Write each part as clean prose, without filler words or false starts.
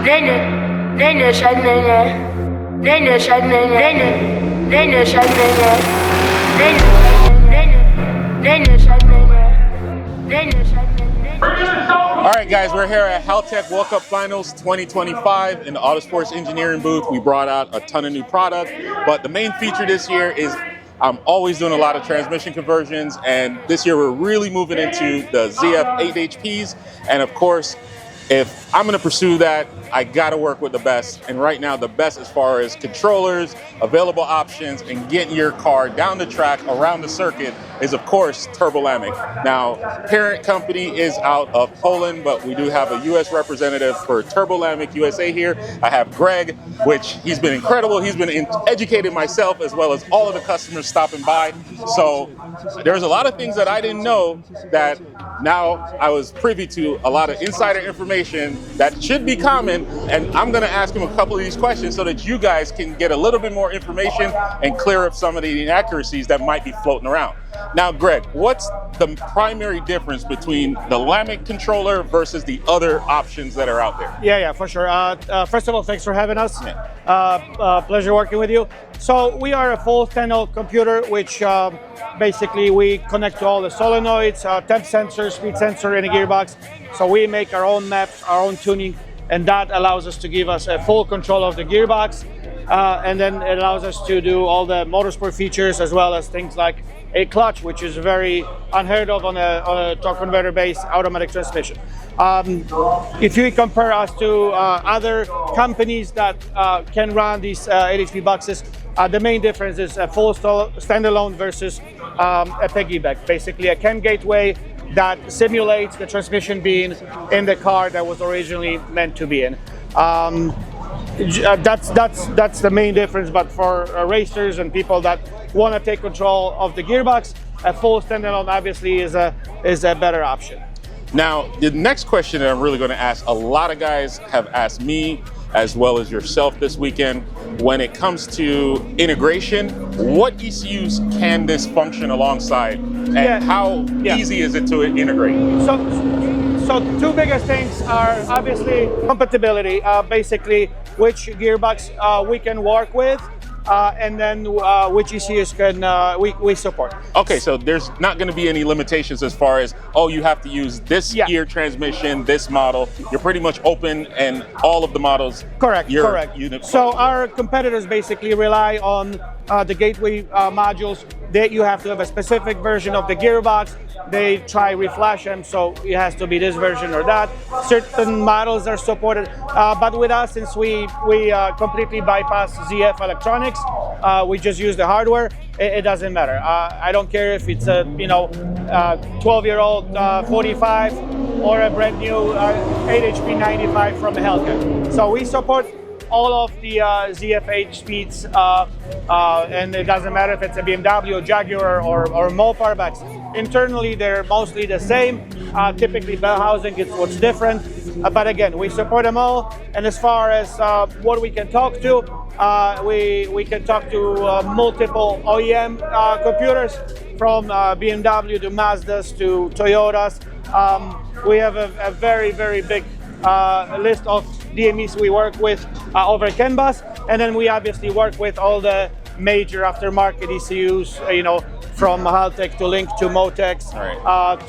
Alright guys, we're here at Haltech World Cup Finals 2025 in the Autosports Engineering booth. We brought out a ton of new product, but the main feature this year is I'm always doing a lot of transmission conversions, and this year we're really moving into the ZF 8 HPs, and of course, if I'm going to pursue that, I got to work with the best. And right now, the best as far as controllers, available options, and getting your car down the track around the circuit is, of course, Turbolamik. Now, parent company is out of Poland, but we do have a U.S. representative for Turbolamik USA here. I have Greg, which he's been incredible. He's been educating myself as well as all of the customers stopping by. So there's a lot of things that I didn't know that now I was privy to, a lot of insider information that should be common, and I'm going to ask him a couple of these questions so that you guys can get a little bit more information and clear up some of the inaccuracies that might be floating around. Now, Greg, what's the primary difference between the Lamik controller versus the other options that are out there? Yeah, for sure. First of all, thanks for having us. Pleasure working with you. So we are a full standalone computer, which basically we connect to all the solenoids, temp sensor, speed sensor, and a gearbox. So we make our own maps, our own tuning, and that allows us to give us a full control of the gearbox. And then it allows us to do all the motorsport features, as well as things like a clutch, which is very unheard of on a torque converter-based automatic transmission. If you compare us to other companies that can run these 8 HP boxes, the main difference is a full standalone versus a piggyback, basically a CAN gateway that simulates the transmission being in the car that was originally meant to be in. That's the main difference, but for racers and people that want to take control of the gearbox, a full standalone obviously is a better option. Now, the next question that I'm really going to ask, a lot of guys have asked me, as well as yourself this weekend, when it comes to integration, what ECUs can this function alongside, and how easy is it to integrate? So two biggest things are obviously compatibility, basically which gearbox we can work with, and then which ECUs can we support. Okay, so there's not going to be any limitations as far as, oh, you have to use this gear transmission, this model. You're pretty much open, and all of the models. Correct. Unit so our competitors basically rely on the gateway modules. That you have to have a specific version of the gearbox. They try reflash them, so it has to be this version or that. Certain models are supported, but with us, since we completely bypass ZF electronics, we just use the hardware. It doesn't matter. I don't care if it's a 12-year-old 45 or a brand new 8 HP 95 from Hellcat. So we support all of the ZF 8 speeds, and it doesn't matter if it's a BMW, Jaguar, or Mopar backs. Internally, they're mostly the same. Typically, bell housing is what's different. But again, we support them all. And as far as what we can talk to, we can talk to multiple OEM computers, from BMW to Mazdas to Toyotas. We have a very, very big list of DMEs we work with over CAN bus, and then we obviously work with all the major aftermarket ECUs, from Haltech to Link to Motex,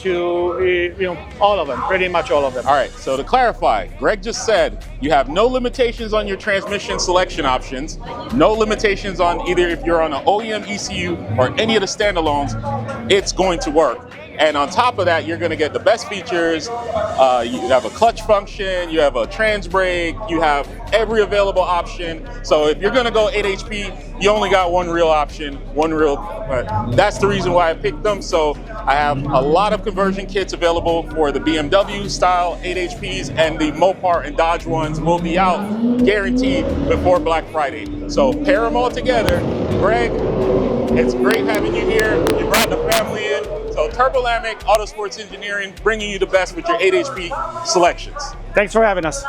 to all of them, pretty much all of them. All right, so to clarify, Greg just said you have no limitations on your transmission selection options, no limitations on either if you're on an OEM ECU or any of the standalones, it's going to work. And on top of that, you're going to get the best features. You have a clutch function, you have a transbrake, you have every available option. So if you're going to go 8 HP, you only got one real option, that's the reason why I picked them. So I have a lot of conversion kits available for the BMW style 8 HPs, and the Mopar and Dodge ones will be out guaranteed before Black Friday. So pair them all together. Greg, it's great having you here. You brought the family in. So Turbolamik, Autosports Engineering, bringing you the best with your 8 HP selections. Thanks for having us.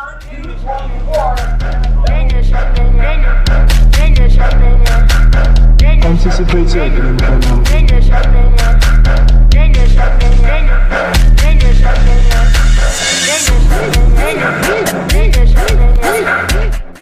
Anticipated economic